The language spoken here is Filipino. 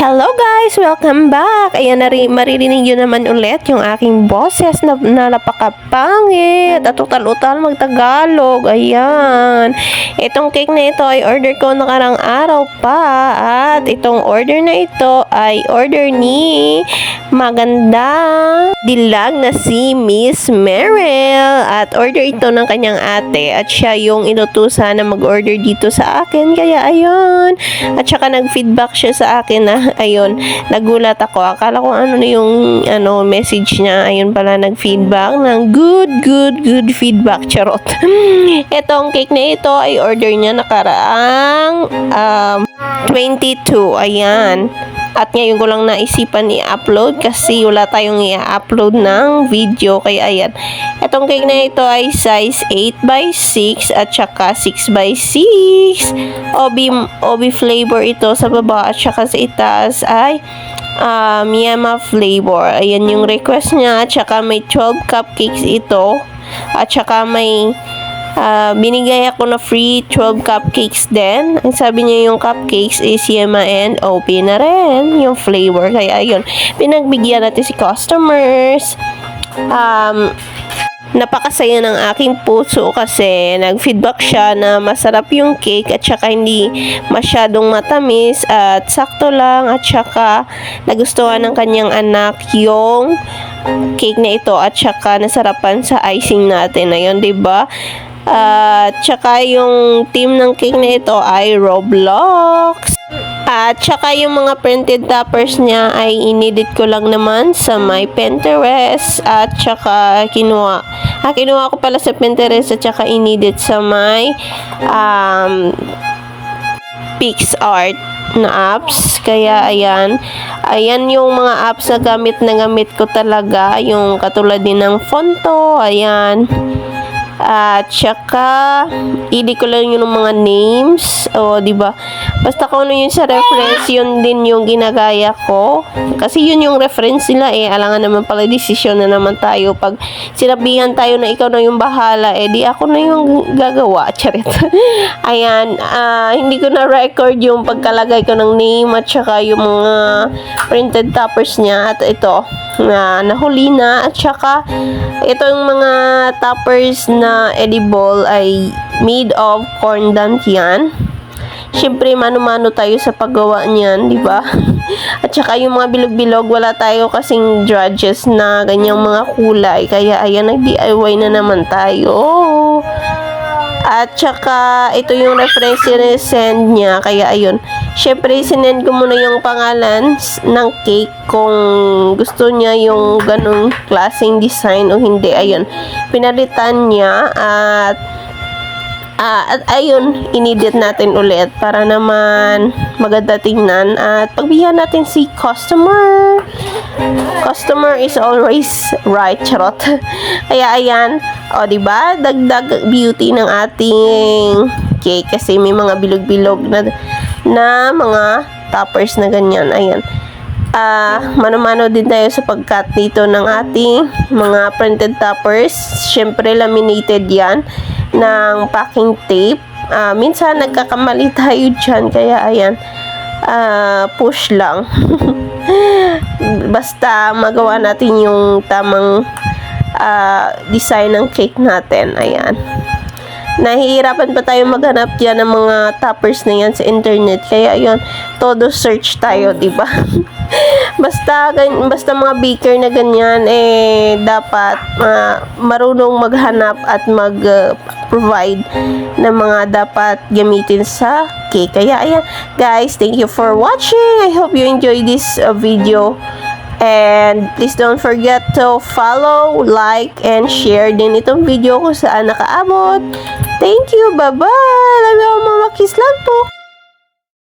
Hello guys! Welcome back! Ayan, maririnig nyo naman ulit yung aking boses na napakapangit at utal-utal magtagalog. Ayan. Itong cake na ito ay order ko nakarang araw pa at itong order na ito ay order ni magandang dilag na si Miss Meryl at order ito ng kanyang ate at siya yung inutusan na mag-order dito sa akin. Kaya ayun. At saka nag-feedback siya sa akin na ayun, nagulat ako. Akala ko ano na yung message niya. Ayun pala, nag-feedback ng good feedback. Charot. Itong cake na ito ay order niya nakaraang 22. Ayan. At ngayon ko lang naisipan i-upload kasi wala tayong i-upload ng video. Kaya ayan. Itong cake na ito ay size 8x6 at saka 6x6. OB flavor ito sa baba at saka sa itaas ay Miyama flavor. Ayan yung request niya. At saka may 12 cupcakes ito. At saka may binigay ako na free 12 cupcakes din. Ang sabi niya yung cupcakes is Yema and OP na rin yung flavor. Kaya ayun, pinagbigyan natin si customers. Napakasaya ng aking puso kasi nag-feedback siya na masarap yung cake at saka hindi masyadong matamis at sakto lang at saka nagustuhan ng kanyang anak yung cake na ito at saka nasarapan sa icing natin. Ayun, diba? At saka yung team ng cake na ito ay Roblox. At saka yung mga printed toppers niya ay inedit ko lang naman sa my Pinterest. At saka kinuha ko pala sa Pinterest at saka inedit sa my PixArt na apps. Kaya ayan yung mga apps na gamit ko talaga. Yung katulad din ng Fonto. Ayan. At saka ili ko lang yung mga names. O, diba? Basta kung ano yun sa reference, yun din yung ginagaya ko. Kasi yun yung reference nila eh. Alangan naman pala, desisyon na naman tayo. Pag sinabihan tayo na ikaw na yung bahala, eh di ako na yung gagawa. Charit. Ayan. Hindi ko na record yung pagkalagay ko ng name at saka yung mga printed toppers niya. At ito, nahuli na. At saka, ito yung mga toppers na edible ay made of corn dant yan. Siyempre, mano-mano tayo sa paggawa niyan, di ba? At saka yung mga bilog-bilog, wala tayo kasing judges na ganyang mga kulay. Kaya, ayan, nag-DIY na naman tayo. At saka, ito yung reference na send niya. Kaya, ayun. Siyempre, sinend ko muna yung pangalan ng cake kung gusto niya yung ganong klaseng design o hindi. Ayun. Pinalitan niya at ayun, inedit natin ulit para naman maganda tingnan at pagbigyan natin si customer. Customer is always right, charot. Kaya ayan, o diba, dagdag beauty ng ating cake kasi may mga bilog-bilog na mga toppers na ganyan. Ayan. Mano-mano din tayo sa pagkat dito ng ating mga printed toppers. Syempre laminated yan ng packing tape. Minsan nagkakamali tayo dyan, kaya ayan, push lang. Basta magawa natin yung tamang design ng cake natin. Ayan. Nahihirapan pa tayo maghanap dyan ng mga toppers na yan sa internet. Kaya ayun, todo search tayo, diba? basta mga baker na ganyan, eh, dapat marunong maghanap at mag-provide ng mga dapat gamitin sa cake. Kaya ayan, guys, thank you for watching. I hope you enjoy this video. And please don't forget to follow, like, and share din itong video kung saan nakaabot. Thank you. Bye-bye. Love you all, mga kiss lang po.